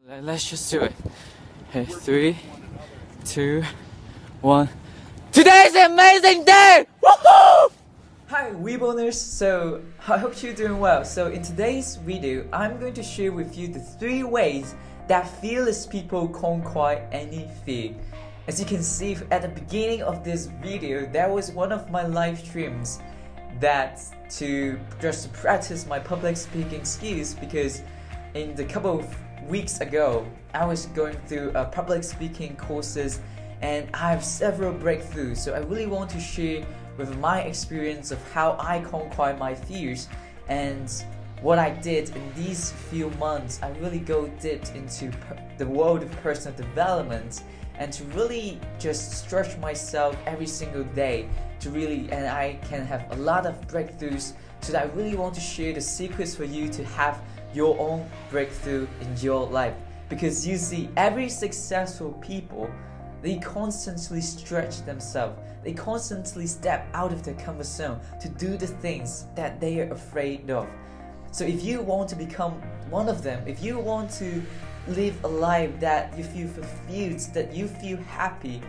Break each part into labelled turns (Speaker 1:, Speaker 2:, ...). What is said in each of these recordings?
Speaker 1: Let's just do it. Okay, 3, 2, 1. Today's an amazing day! Woohoo! Hi Weeboners, so I hope you're doing well. So in today's video, I'm going to share with you the 3 ways that fearless people conquer any fear. As you can see at the beginning of this video, that was one of my live streams that to practice my public speaking skills, because in the couple of weeks ago, I was going through public speaking courses and I have several breakthroughs. So I really want to share with my experience of how I conquer my fears and what I did in these few months. I really go deep into the world of personal development and to really just stretch myself every single day to really, and I can have a lot of breakthroughs. So that I really want to share the secrets for you to have your own breakthrough in your life. Because you see, every successful people, they constantly stretch themselves. They constantly step out of their comfort zone to do the things that they are afraid of. So if you want to become one of them, if you want to live a life that you feel fulfilled, that you feel happy,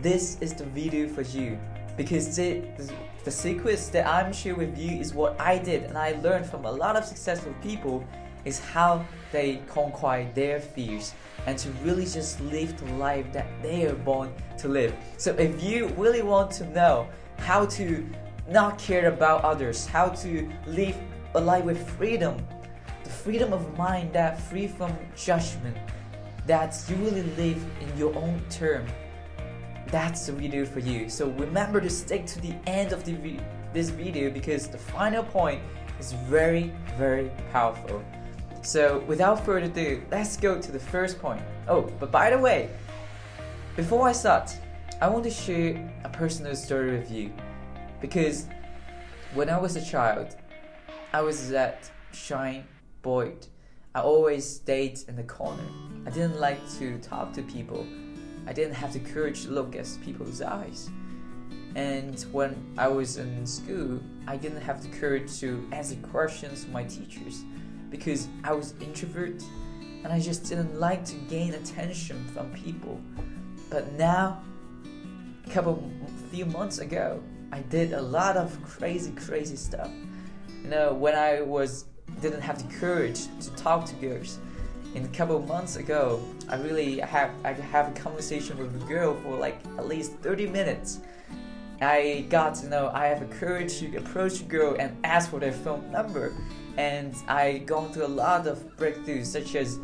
Speaker 1: this is the video for you. Because the secrets that I'm sharing with you is what I did and I learned from a lot of successful people, is how they conquer their fears and to really just live the life that they are born to live. So if you really want to know how to not care about others, how to live a life with freedom, the freedom of mind that free from judgment, that you really live in your own term, that's the video for you. So remember to stick to the end of this video, because the final point is very, very powerful. So without further ado, let's go to the first point. Oh, but by the way, before I start, I want to share a personal story with you. Because when I was a child, I was that shy boy. I always stayed in the corner. I didn't like to talk to people. I didn't have the courage to look at people's eyes. And when I was in school, I didn't have the courage to answer questions from my teachers, because I was introvert and I just didn't like to gain attention from people. But now, few months ago, I did a lot of crazy stuff. You know, when I didn't have the courage to talk to girls. In a couple of months ago, I have a conversation with a girl for like at least 30 minutes. I got to know I have the courage to approach a girl and ask for their phone number. And I gone through a lot of breakthroughs, such as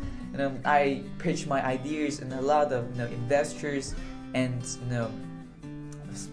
Speaker 1: I pitch my ideas and a lot of investors and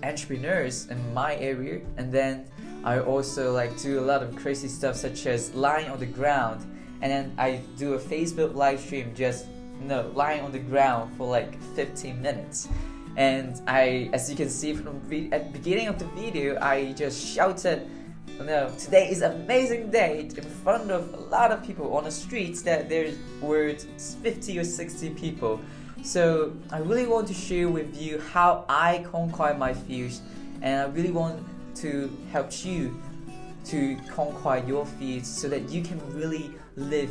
Speaker 1: entrepreneurs in my area. And then I also do a lot of crazy stuff, such as lying on the ground. And then I do a Facebook live stream, just lying on the ground for like 15 minutes. And as you can see from at the beginning of the video, I just shouted, today is an amazing day, in front of a lot of people on the streets that there were 50 or 60 people. So I really want to share with you how I conquer my fears, and I really want to help you to conquer your fears so that you can really live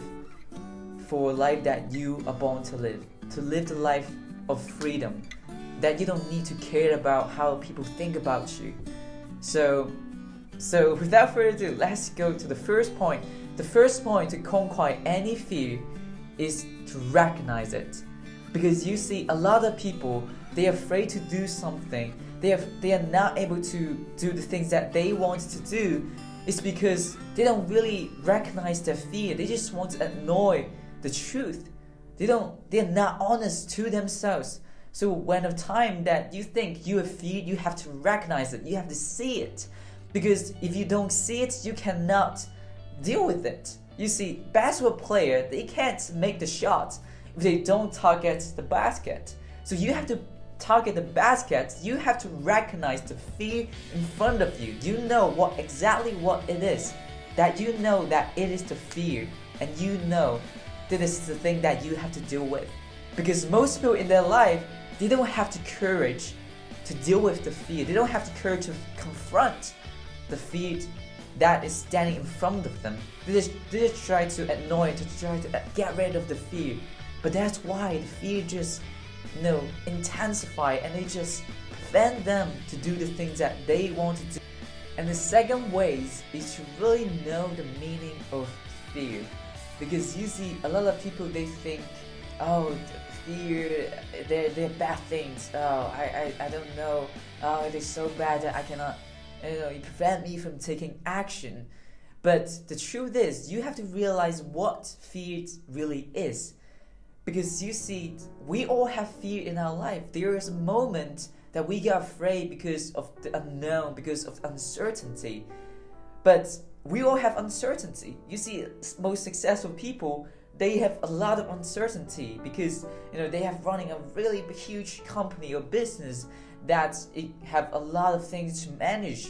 Speaker 1: for a life that you are born to live the life of freedom, that you don't need to care about how people think about you. So without further ado, let's go to the first point. The first point to conquer any fear is to recognize it. Because you see, a lot of people, they're afraid to do something. They are not able to do the things that they want to do. It's because they don't really recognize their fear. They just want to ignore the truth. They're not honest to themselves. So when the time that you think you have fear, you have to recognize it. You have to see it. Because if you don't see it, you cannot deal with it. You see, basketball player, they can't make the shot if they don't target the basket. So you have to target the basket. You have to recognize the fear in front of you. You know exactly what it is. That you know that it is the fear, and you know that is the thing that you have to deal with. Because most people in their life, they don't have the courage to deal with the fear. They don't have the courage to confront the fear that is standing in front of them. They just try to ignore it, to try to get rid of the fear. But that's why the fear just, intensify, and they just prevent them to do the things that they want to do. And the second way is to really know the meaning of fear. Because you see, a lot of people, they think, oh, fear, they're bad things. Oh, I don't know. Oh, it is so bad that I cannot, it prevent me from taking action. But the truth is, you have to realize what fear really is. Because you see, we all have fear in our life. There is a moment that we get afraid because of the unknown, because of uncertainty. But we all have uncertainty. You see, most successful people, they have a lot of uncertainty because they have running a really huge company or business that have a lot of things to manage.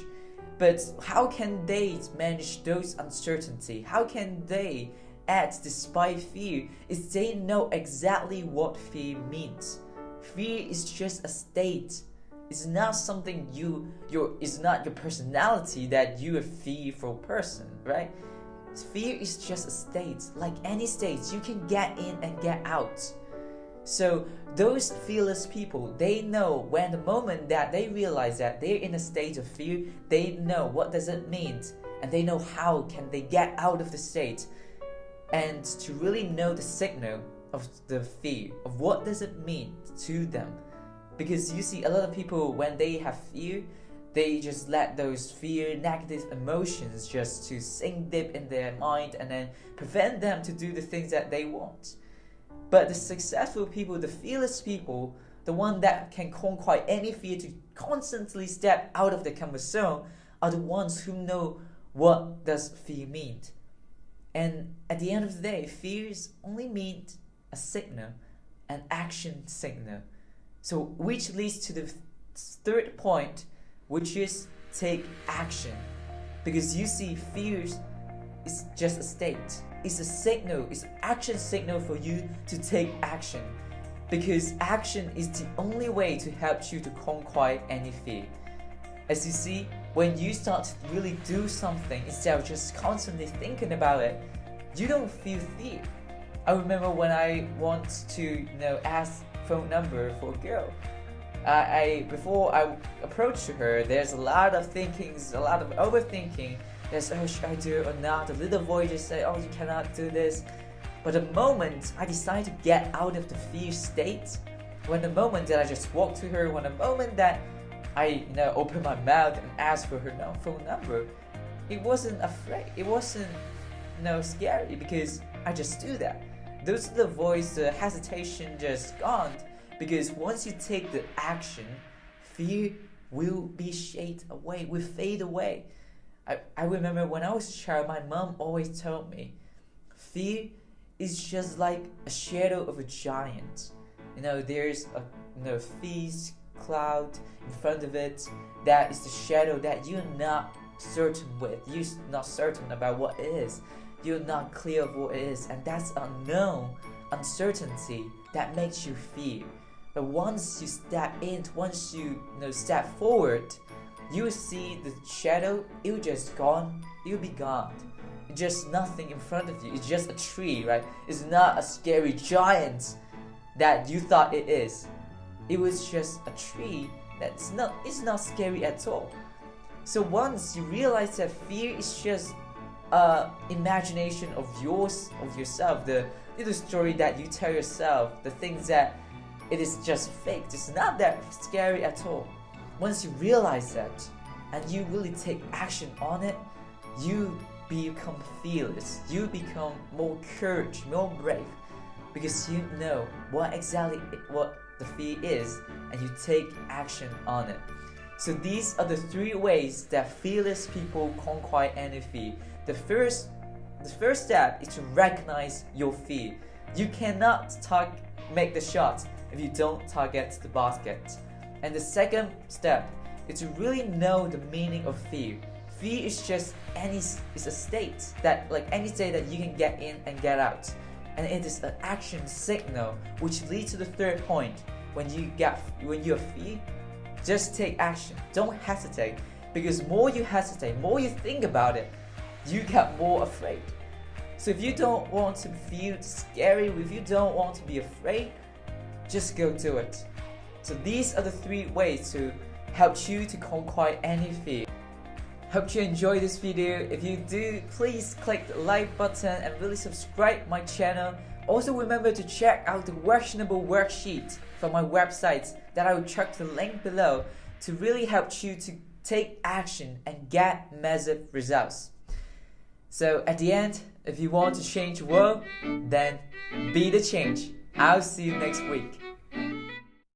Speaker 1: But how can they manage those uncertainty? How can they act despite fear? Is they know exactly what fear means. Fear is just a state. It's not something it's not your personality that you are a fearful person, right? Fear is just a state. Like any state, you can get in and get out. So those fearless people, they know when the moment that they realize that they're in a state of fear, they know what does it mean, and they know how can they get out of the state, and to really know the signal of the fear, of what does it mean to them. Because you see, a lot of people, when they have fear, they just let those fear, negative emotions just to sink deep in their mind and then prevent them to do the things that they want. But the successful people, the fearless people, the one that can conquer any fear to constantly step out of the comfort zone, are the ones who know what does fear mean. And at the end of the day, fears only mean a signal, an action signal. So which leads to the third point, which is take action. Because you see, fears is just a state. It's a signal, it's an action signal for you to take action. Because action is the only way to help you to conquer any fear. As you see, when you start to really do something instead of just constantly thinking about it, you don't feel fear. I remember when I want to, ask phone number for a girl. Before I approached her, there's a lot of thinkings, a lot of overthinking. There's, should I do it or not? The little voice just say, you cannot do this. But the moment I decide to get out of the fear state, when the moment that I just walk to her, when the moment that I open my mouth and ask for her phone number, it wasn't afraid. It wasn't scary because I just do that. Those little voice, the hesitation just gone. Because once you take the action, fear will be shade away, will fade away. I remember when I was a child, my mom always told me, fear is just like a shadow of a giant. There's a fierce cloud in front of it. That is the shadow that you're not certain with. You're not certain about what it is. You're not clear of what it is. And that's unknown, uncertainty that makes you fear. But once you step in, once you step forward, you will see the shadow, it will just gone, it will be gone. It's just nothing in front of you. It's just a tree, right? It's not a scary giant that you thought it is. It was just a tree it's not scary at all. So once you realize that fear is just imagination of yourself, the little story that you tell yourself, the things that it is just fake. It's not that scary at all. Once you realize that and you really take action on it, you become fearless. You become more courage, more brave, because you know what the fear is and you take action on it. So these are the three ways that fearless people conquer any fear. The first step is to recognize your fear. You cannot make the shot if you don't target the basket. And the second step is to really know the meaning of fear. Fear is just it's a state that any state that you can get in and get out. And it is an action signal, which leads to the third point. When you're fear, just take action. Don't hesitate, because more you hesitate, more you think about it, you get more afraid. So if you don't want to feel scary, if you don't want to be afraid, just go do it. So these are the 3 ways to help you to conquer any fear. Hope you enjoyed this video. If you do, please click the like button and really subscribe my channel. Also remember to check out the worktionable worksheet from my website that I will chuck the link below to really help you to take action and get massive results. So at the end, if you want to change the world, then be the change. I'll see you next week.